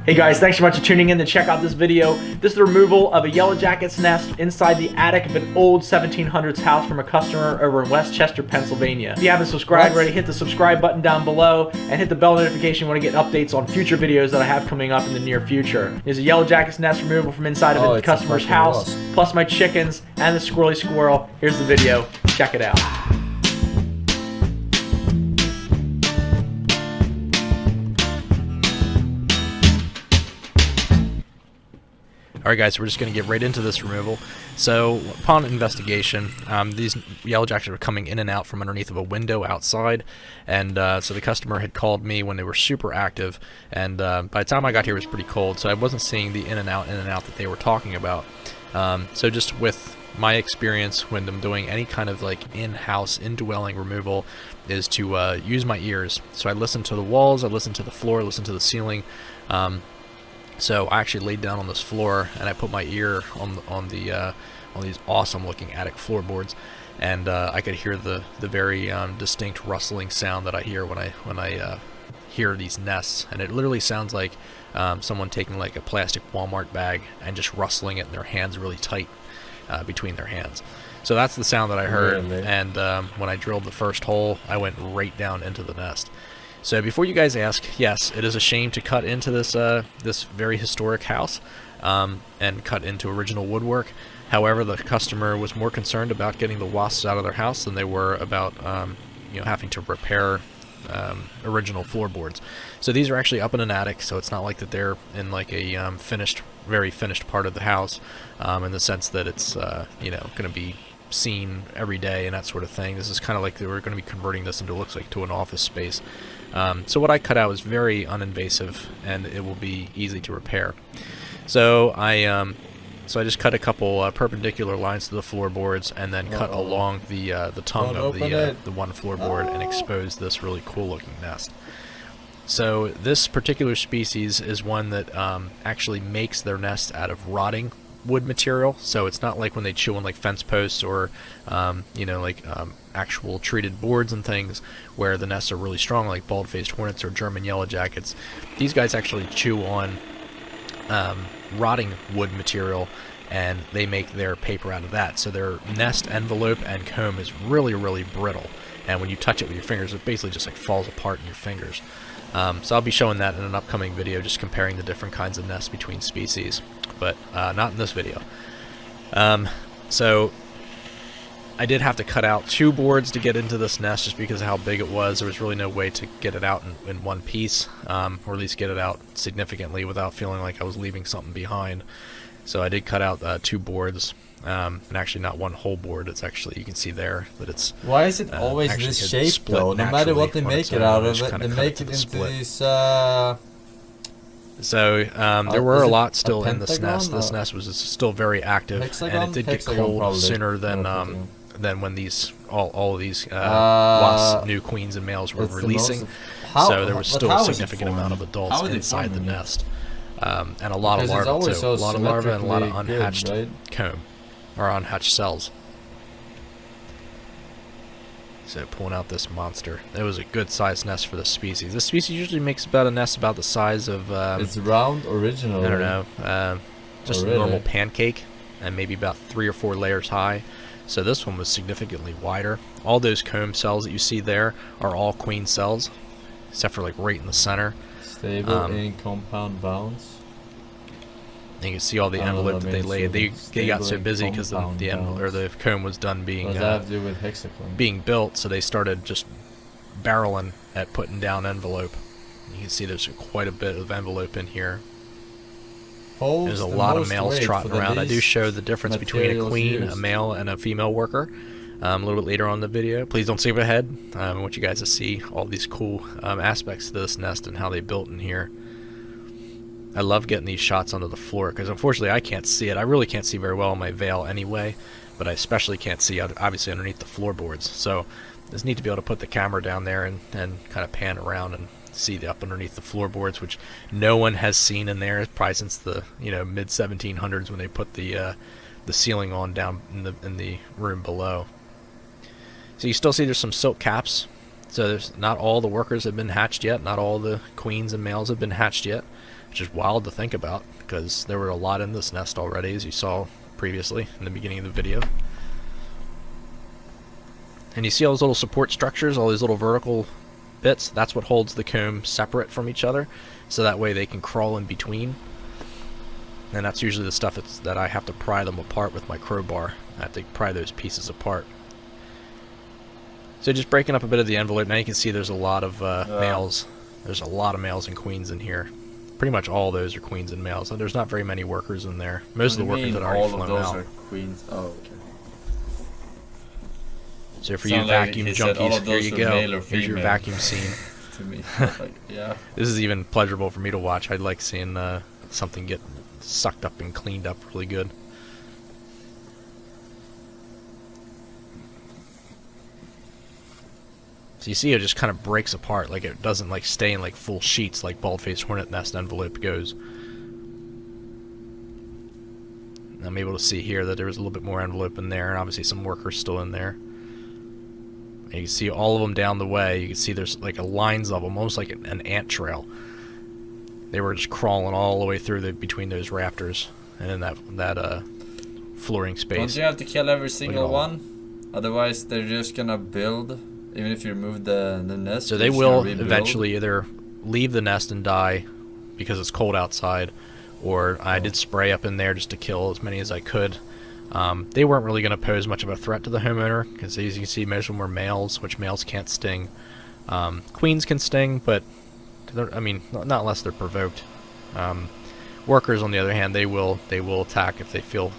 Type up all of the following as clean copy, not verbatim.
Hey guys, thanks so much for tuning in to check out this video. This is the removal of a yellow jacket's nest inside the attic of an old 1700s house from a customer over in Westchester, Pennsylvania. If you haven't subscribed already, hit the subscribe button down below and hit the bell notification when I get updates on future videos that I have coming up in the near future. There's a yellow jacket's nest removal from inside of the customer's house, plus my chickens and the squirrely squirrel. Here's the video. Check it out. Alright guys, so we're just going to get right into this removal. So upon investigation, these yellow jackets were coming in and out from underneath of a window outside, and so the customer had called me when they were super active, and by the time I got here it was pretty cold, so I wasn't seeing the in and out that they were talking about. So just with my experience when I'm doing any kind of like in-house, indwelling removal is to use my ears. So I listen to the walls, I listen to the floor, I listen to the ceiling. So I actually laid down on this floor and I put my ear on these awesome looking attic floorboards, and I could hear the very distinct rustling sound that I hear when I hear these nests, and it literally sounds like someone taking like a plastic Walmart bag and just rustling it in their hands really tight between their hands. So that's the sound that I heard, and when I drilled the first hole I went right down into the nest. So before you guys ask, yes, it is a shame to cut into this this very historic house and cut into original woodwork. However, the customer was more concerned about getting the wasps out of their house than they were about having to repair original floorboards. So these are actually up in an attic, so it's not like that they're in like a very finished part of the house, in the sense that it's going to be seen every day and that sort of thing. This is kind of like they were going to be converting this into, looks like, to an office space. So what I cut out is very uninvasive and it will be easy to repair. So I just cut a couple perpendicular lines to the floorboards and then cut along the tongue of the one floorboard and exposed this really cool looking nest. So this particular species is one that actually makes their nest out of rotting wood material, so it's not like when they chew on like fence posts or actual treated boards and things where the nests are really strong, like bald-faced hornets or German yellow jackets. These guys actually chew on rotting wood material, and they make their paper out of that. So their nest envelope and comb is really brittle, and when you touch it with your fingers it basically just like falls apart in your fingers. So I'll be showing that in an upcoming video, just comparing the different kinds of nests between species, but not in this video. So I did have to cut out 2 boards to get into this nest just because of how big it was. There was really no way to get it out in one piece, or at least get it out significantly without feeling like I was leaving something behind. So I did cut out 2 boards, and actually not one whole board. It's actually, you can see there that it's... Why is it always this shape though? No matter what they make it out of, they make it into these... So there were a lot still in this nest. This nest was still very active, and it did get cold sooner than when these all of these wasp new queens and males were releasing. So there was still a significant amount of adults inside the nest, and a lot of larvae too. A lot of larvae and a lot of unhatched comb or unhatched cells. So pulling out this monster. It was a good sized nest for this species. This species usually makes about a nest about the size of... it's round original. I don't know. Just a normal pancake, and maybe about 3 or 4 layers high. So this one was significantly wider. All those comb cells that you see there are all queen cells, except for like right in the center. Stable in compound bounds. You can see all the envelope that they laid. They got so busy because the comb was done being built, so they started just barreling at putting down envelope. You can see there's quite a bit of envelope in here. There's a lot of males trotting around. I do show the difference between a queen, a male, and a female worker a little bit later on in the video. Please don't skip ahead. I want you guys to see all these cool aspects to this nest and how they built in here. I love getting these shots onto the floor because unfortunately I can't see it. I really can't see very well in my veil anyway, but I especially can't see obviously underneath the floorboards. So it's neat to be able to put the camera down there and kind of pan around and see up underneath the floorboards, which no one has seen in there probably since the mid 1700s when they put the ceiling on down in the room below. So you still see there's some silk caps. So there's not all the workers have been hatched yet. Not all the queens and males have been hatched yet. which is wild to think about because there were a lot in this nest already, as you saw previously in the beginning of the video. And you see all those little support structures, all these little vertical bits? That's what holds the comb separate from each other, so that way they can crawl in between. And that's usually the stuff that I have to pry them apart with my crowbar. I have to pry those pieces apart. So just breaking up a bit of the envelope, now you can see there's a lot of males. There's a lot of males and queens in here. Pretty much all those are queens and males. And there's not very many workers in there. Most of the workers that are already flown out. All of those are queens. Oh, okay. So for you vacuum junkies, here you go. Here's your vacuum scene. To me, like, yeah. This is even pleasurable for me to watch. I like seeing something get sucked up and cleaned up really good. So you see it just kind of breaks apart, like it doesn't like stay in like full sheets like bald-faced hornet nest envelope goes. And I'm able to see here that there was a little bit more envelope in there, and obviously some workers still in there. And you can see all of them down the way. You can see there's like lines of them, almost like an ant trail. They were just crawling all the way through between those rafters and in that flooring space. Don't you have to kill every single one? Otherwise, they're just gonna build. Even if you remove the nest. So they will eventually either leave the nest and die because it's cold outside, or I did spray up in there just to kill as many as I could. They weren't really going to pose much of a threat to the homeowner because, as you can see, most of them were males, which males can't sting. Queens can sting, but I mean, not unless they're provoked. Workers, on the other hand, they will attack if they feel,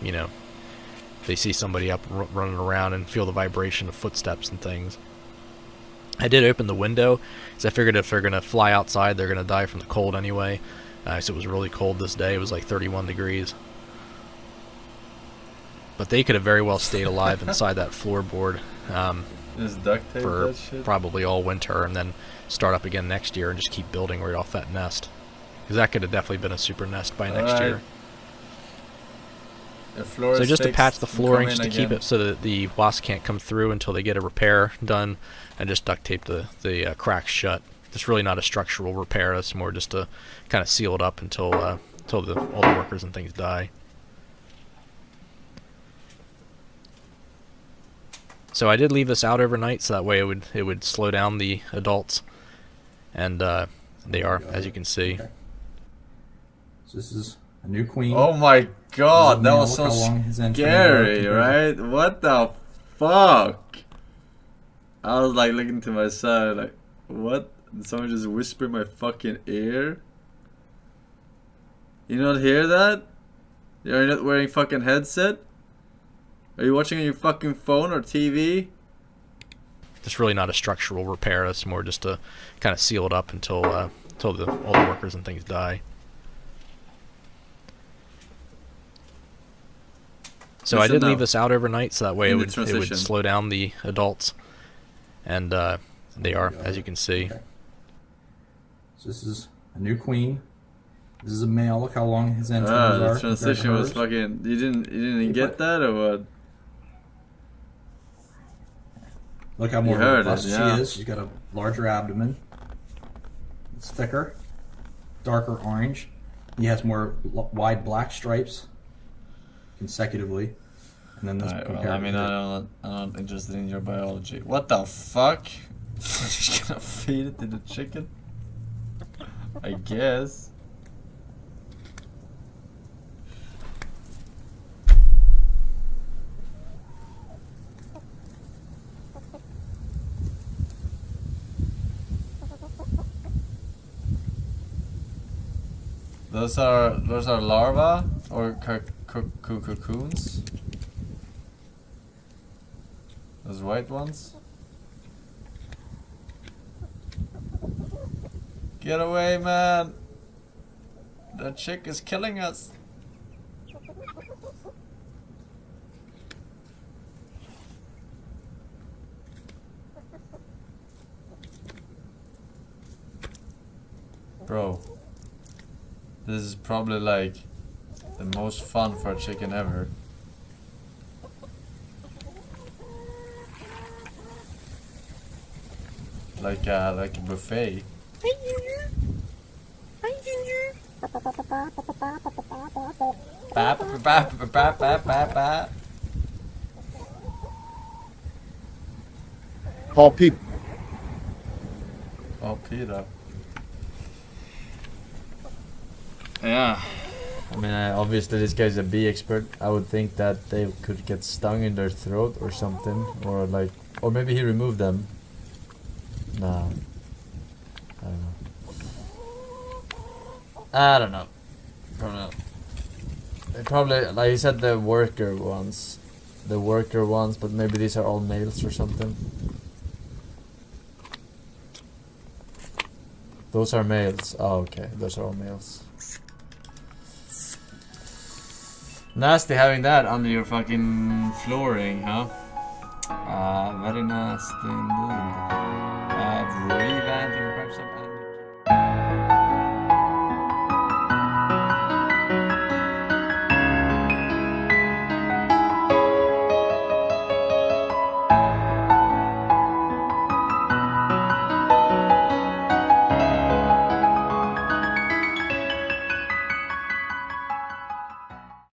you know, they see somebody up running around and feel the vibration of footsteps and things. I did open the window because I figured if they're going to fly outside, they're going to die from the cold anyway. So it was really cold this day. It was like 31 degrees. But they could have very well stayed alive inside that floorboard for probably all winter, and then start up again next year and just keep building right off that nest. Because that could have definitely been a super nest by next year. So just to patch the flooring, just to keep it so that the wasp can't come through until they get a repair done, and just duct tape the cracks shut. It's really not a structural repair. It's more just to kind of seal it up until all the workers and things die. So I did leave this out overnight, so that way it would slow down the adults, and they are, as you can see. Okay. So this is a new queen. Oh my god, that was so scary, right? What the fuck? I was like looking to my side, like, what? Did someone just whisper in my fucking ear? You not hear that? You're not wearing fucking headset? Are you watching on your fucking phone or TV? It's really not a structural repair. It's more just to kind of seal it up until all the workers and things die. So I did leave this out overnight, so that way it would slow down the adults, and they are, as you can see. Okay. So this is a new queen. This is a male. Look how long his antennas are. The transition was fucking. You didn't get that, or what? Look how more robust she is. She's got a larger abdomen. It's thicker, darker orange. He has more wide black stripes consecutively, and then this. Well, I mean, I'm not interested in your biology. What the fuck? You're just gonna feed it to the chicken? I guess. Those are larvae or cocoons. Those white ones. Get away, man! That chick is killing us. Bro. This is probably like the most fun for a chicken ever. Like a buffet. Hi, Junior. Hi, Paul P. Oh, Peter. Yeah. I mean, obviously this guy's a bee expert. I would think that they could get stung in their throat or something, or like, or maybe he removed them. Nah, I don't know. Probably, like he said, the worker ones, but maybe these are all males or something. Those are males. Oh, okay, those are all males. Nasty having that under your fucking flooring, huh? Very nasty indeed. Revamping perhaps.